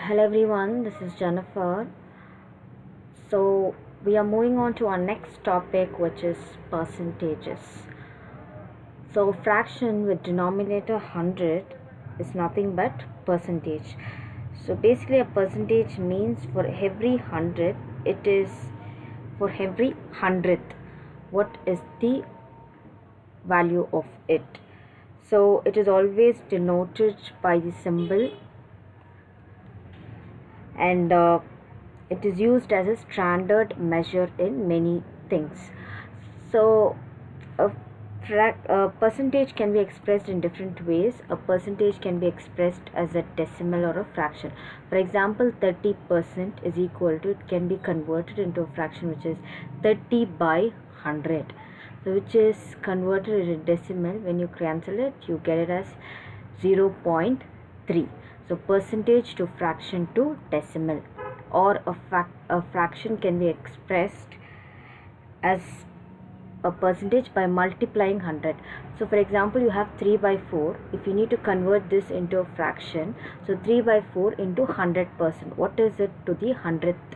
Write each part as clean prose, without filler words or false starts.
Hello everyone, this is Jennifer. So, we are moving on to our next topic, which is percentages. So, fraction with denominator 100 is nothing but percentage. So, basically, a percentage means for every 100, it is for every 100th. What is the value of it? So, it is always denoted by the symbol and it is used as a standard measure in many things. So a percentage can be expressed in different ways. A percentage can be expressed as a decimal or a fraction. For example, 30% is equal to, it can be converted into a fraction, which is 30 by 100. So which is converted into decimal. When you cancel it, you get it as 0.3. So percentage to fraction to decimal, or a fraction can be expressed as a percentage by multiplying 100. So for example, you have 3 by 4. If you need to convert this into a fraction, so 3 by 4 into 100%, what is it to the 100th?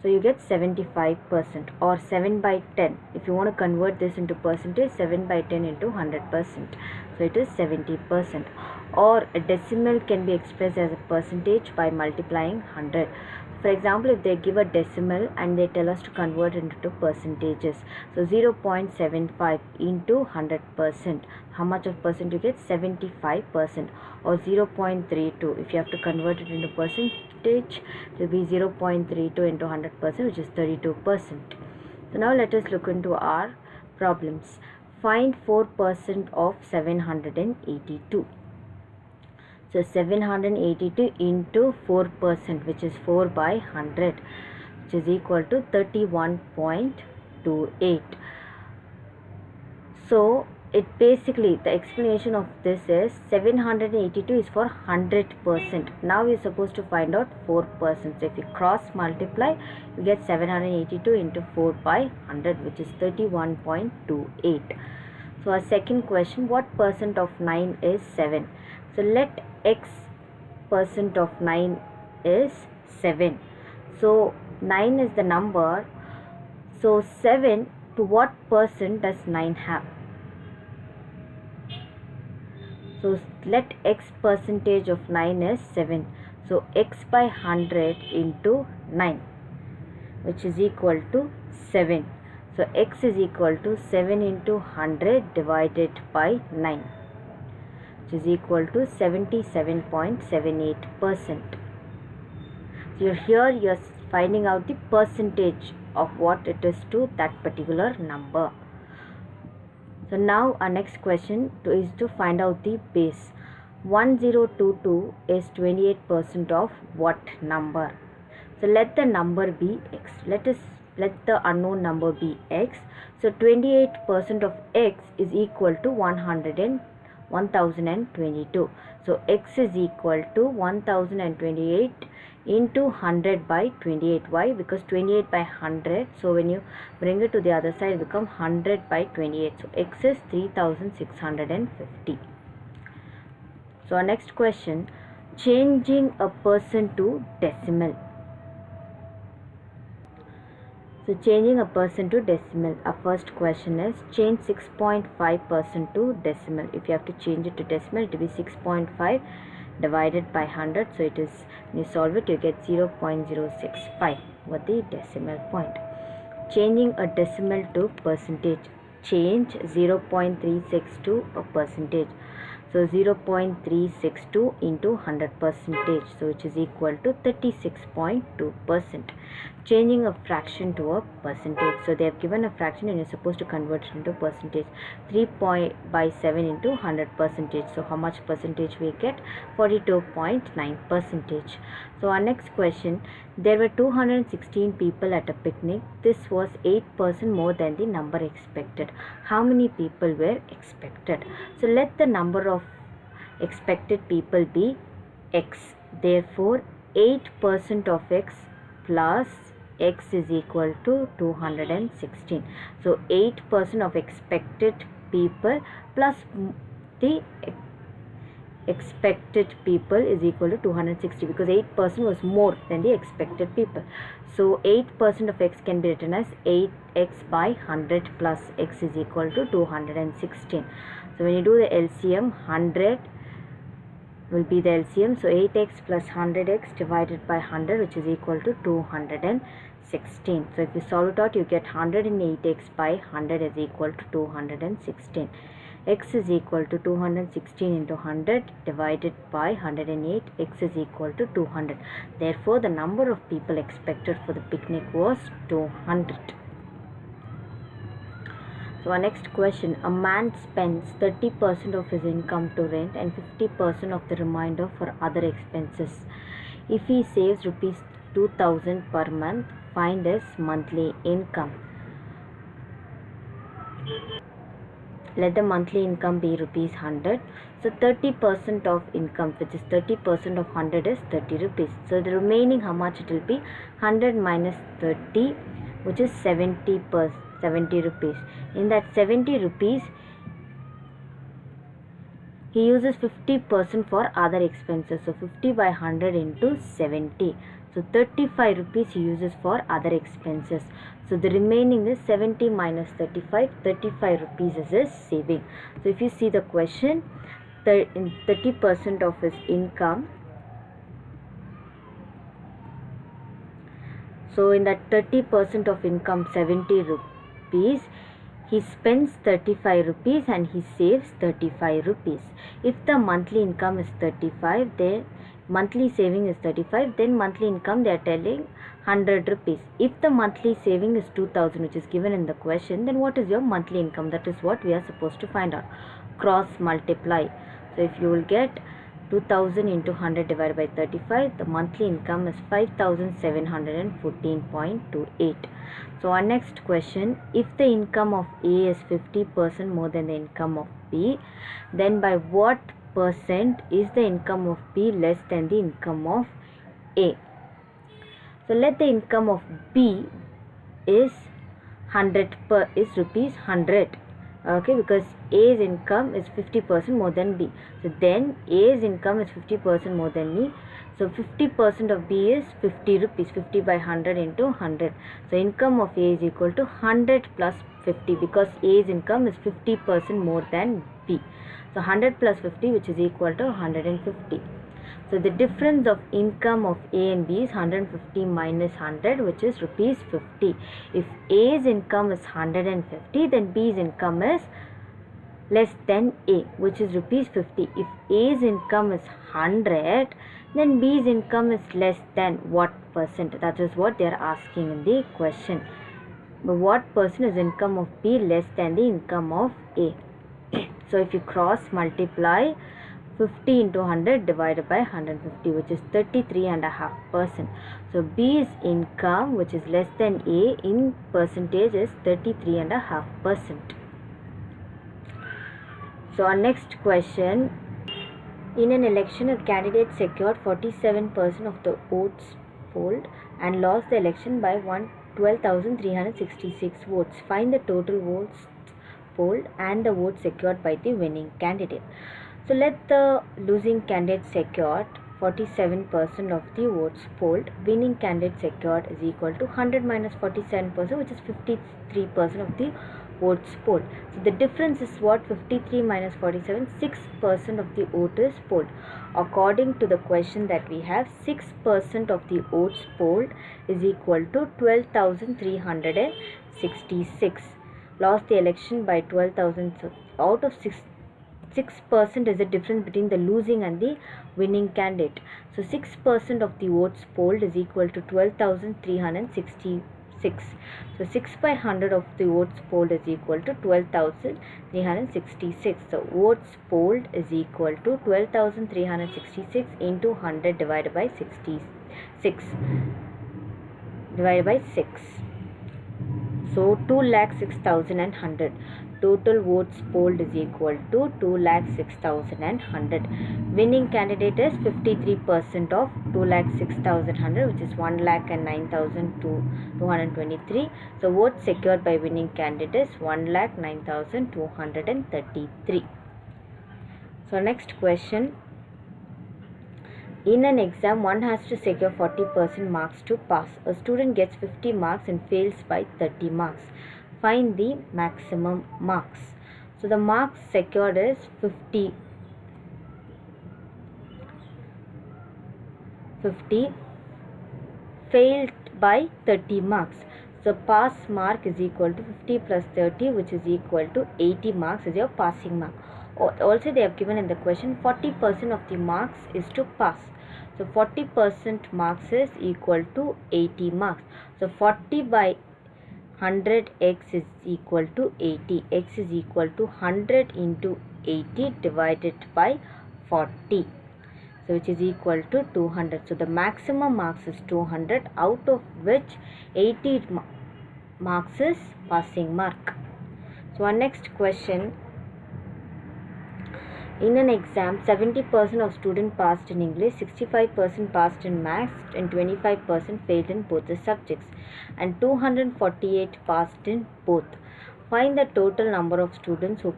So you get 75%. Or 7 by 10, if you want to convert this into percentage, 7 by 10 into 100%, so it is 70%. Or a decimal can be expressed as a percentage by multiplying 100. For example, if they give a decimal and they tell us to convert it into percentages, so 0.75 into 100%, how much of percent you get? 75%. Or 0.32, if you have to convert it into percentage, it will be 0.32 into 100%, which is 32%. So now let us look into our problems. Find 4% of 782. So 782 into 4%, which is 4 by 100, which is equal to 31.28. So it basically, the explanation of this is 782 is for 100%. Now we are supposed to find out 4%. So if you cross multiply, you get 782 into 4 by 100, which is 31.28. So our second question, what percent of 9 is 7? So let x percent of 9 is 7. So 9 is the number. So 7 to what percent does 9 have? So let x percentage of 9 is 7. So x by 100 into 9, which is equal to 7. So x is equal to 7 into 100 divided by 9, which is equal to 77.78%. So here you are finding out the percentage of what it is to that particular number. So now our next question is to find out the base. 1022 is 28% of what number? So let the number be x. Let the unknown number be x. So 28% of x is equal to 1022. So x is equal to 1028 into 100 by 28. Why? Because 28 by 100. So when you bring it to the other side, it becomes 100 by 28. So x is 3650. So our next question, changing a percent to decimal. So changing a percent to decimal, our first question is change 6.5% to decimal. If you have to change it to decimal, it will be 6.5 divided by 100. So it is, when you solve it, you get 0.065 with the decimal point. Changing a decimal to percentage, change 0.36 to a percentage. So 0.362 into 100%, so which is equal to 36.2%. Changing a fraction to a percentage. So they have given a fraction and you're supposed to convert it into percentage. 3 by 7 into 100%. So how much percentage we get? 42.9%. So our next question, there were 216 people at a picnic. This was 8% more than the number expected. How many people were expected? So let the number of expected people be x. Therefore 8% of x plus x is equal to 216. So 8% of expected people plus the expected people is equal to 260, because 8% was more than the expected people. So 8% of x can be written as 8x by 100 plus x is equal to 216. So when you do the LCM, 100 will be the LCM. So 8x plus 100x divided by 100, which is equal to 216. So if you solve it out, you get 108x by 100 is equal to 216. X is equal to 216 into 100 divided by 108. X is equal to 200. Therefore, the number of people expected for the picnic was 200. So our next question, a man spends 30% of his income to rent and 50% of the remainder for other expenses. If he saves rupees 2000 per month, find his monthly income. Let the monthly income be rupees 100. So 30% of income, which is 30% of 100 is 30 rupees. So the remaining, how much it will be? 100 minus 30, which is 70 rupees. In that 70 rupees, he uses 50% for other expenses. So 50 by 100 into 70. So 35 rupees he uses for other expenses. So the remaining is 70 minus 35. 35 rupees is his saving. So if you see the question, 30% of his income. So in that 30% of income, 70 rupees, he spends 35 rupees and he saves 35 rupees. If the monthly income is 35, then monthly saving is 35, then monthly income they are telling 100 rupees. If the monthly saving is 2000, which is given in the question, then what is your monthly income? That is what we are supposed to find out. Cross multiply. So if you will get 2000 into 100 divided by 35, the monthly income is 5714.28. So our next question, if the income of A is 50% more than the income of B, then by what percent is the income of B less than the income of A? So let the income of B is rupees 100. Okay, because A's income is 50% more than B. So then A's income is 50% more than me. So 50% of B is 50 rupees. 50 by 100 into 100. So income of A is equal to 100 plus 50, because A's income is 50% more than B. So 100 plus 50, which is equal to 150. So the difference of income of A and B is 150 minus 100, which is rupees 50. If A's income is 150, then B's income is less than A, which is rupees 50. If A's income is 100, then B's income is less than what percent? That is what they are asking in the question. But what percent is income of B less than the income of A? So if you cross multiply 50 into 100 divided by 150, which is 33.5%. So B's income, which is less than A in percentage, is 33.5%. So our next question, in an election a candidate secured 47% of the votes polled and lost the election by 12,366 votes. Find the total votes polled and the votes secured by the winning candidate. So let the losing candidate secured 47% of the votes polled. Winning candidate secured is equal to 100 minus 47%, which is 53% of the votes polled. So the difference is what? 53 minus 47, 6% of the vote is polled. According to the question that we have, 6% of the votes polled is equal to 12,366. Lost the election by 12,000. So out of 6% is the difference between the losing and the winning candidate. So 6% of the votes polled is equal to 12,366. So 6 by 100 of the votes polled is equal to 12,366. So votes polled is equal to 12,366 into 100 divided by 66 divided by 6. So 2,06,100. Total votes polled is equal to 2,06,100. Winning candidate is 53% of 2,06,100, which is 1,09,223. So votes secured by winning candidate is 1,09,233. So next question, In an exam, one has to secure 40% marks to pass. A student gets 50 marks and fails by 30 marks. Find the maximum marks. So the marks secured is 50, failed by 30 marks. So pass mark is equal to 50 plus 30, which is equal to 80 marks is your passing mark. Also they have given in the question 40% of the marks is to pass. So 40% marks is equal to 80 marks. So 40 by 100 x is equal to 80. X is equal to 100 into 80 divided by 40. So which is equal to 200. So the maximum marks is 200, out of which 80 marks is passing mark. So our next question. In an exam, 70% of students passed in English, 65% passed in Maths, and 25% failed in both the subjects, and 248 passed in both. Find the total number of students who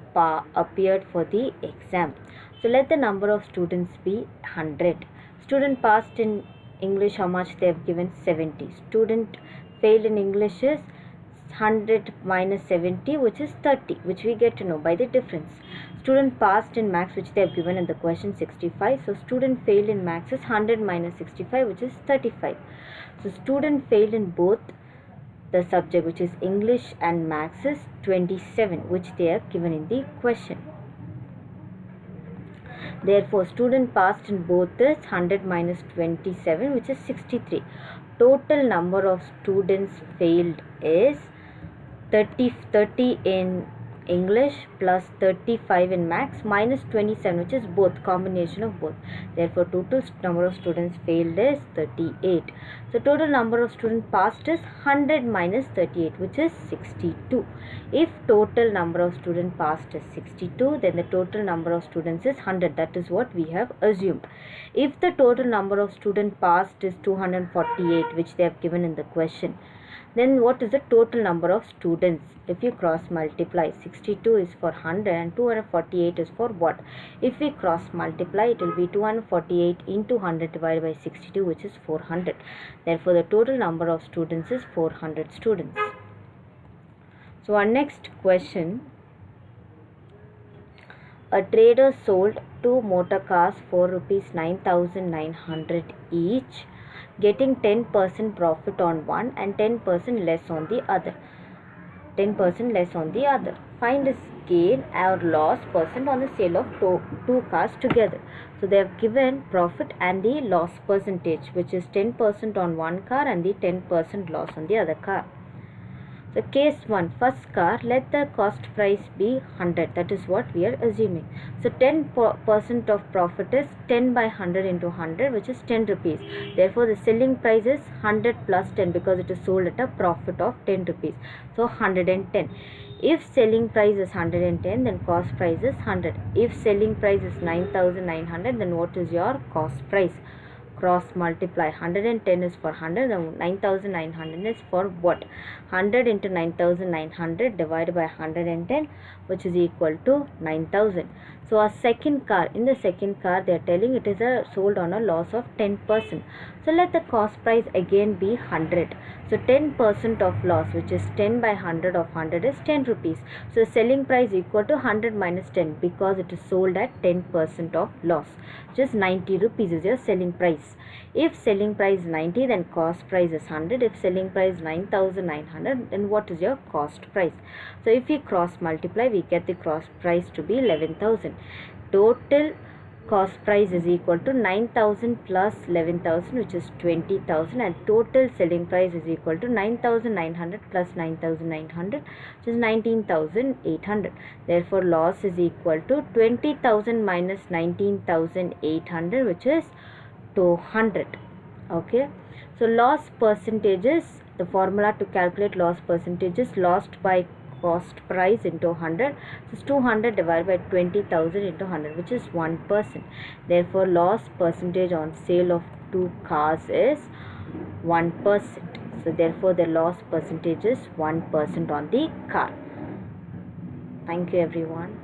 appeared for the exam. So let the number of students be 100. Student passed in English, how much they have given? 70. Student failed in English is 100 minus 70, which is 30, which we get to know by the difference. Student passed in Maths, which they have given in the question, 65. So student failed in Maths is 100 minus 65, which is 35. So student failed in both the subject, which is English and Maths, is 27, which they have given in the question. Therefore, student passed in both is 100 minus 27, which is 63. Total number of students failed is 30 in English plus 35 in Maths minus 27, which is both, combination of both. Therefore, total number of students failed is 38. So, total number of students passed is 100 minus 38, which is 62. If total number of students passed is 62, then the total number of students is 100. That is what we have assumed. If the total number of students passed is 248, which they have given in the question, then what is the total number of students? If you cross multiply, 62 is for 100 and 248 is for what? If we cross multiply, it will be 248 into 100 divided by 62, which is 400. Therefore, the total number of students is 400 students. So our next question. A trader sold 2 motor cars for rupees 9,900 each, getting 10% profit on one and 10% less on the other. 10% less on the other. Find his gain or loss percent on the sale of two cars together. So they have given profit and the loss percentage, which is 10% on one car and the 10% loss on the other car. So case 1, first car, let the cost price be 100. That is what we are assuming. So 10% of profit is 10 by 100 into 100, which is 10 rupees. Therefore, the selling price is 100 plus 10 because it is sold at a profit of 10 rupees. So 110. If selling price is 110, then cost price is 100. If selling price is 9,900, then what is your cost price? Cross multiply. 110 is for 100, and 9,900 is for what? 100 into 9,900 divided by 110, which is equal to 9,000. So our second car, in the second car they are telling it is sold on a loss of 10%. So let the cost price again be 100. So 10% of loss, which is 10 by 100 of 100 is 10 rupees. So selling price equal to 100 minus 10 because it is sold at 10% of loss, which is 90 rupees is your selling price. If selling price 90, then cost price is 100. If selling price 9,900, then what is your cost price? So if we cross multiply, we get the cost price to be 11,000. Total cost price is equal to 9,000 plus 11,000, which is 20,000, and total selling price is equal to 9,900 plus 9,900, which is 19,800. Therefore, loss is equal to 20,000 minus 19,800, which is 200. Okay, so loss percentages, the formula to calculate loss percentages, lost by cost price into 100. So 200 divided by 20,000 into 100, which is 1%. Therefore, loss percentage on sale of 2 cars is 1%. So therefore, the loss percentage is 1% on the car. Thank you everyone.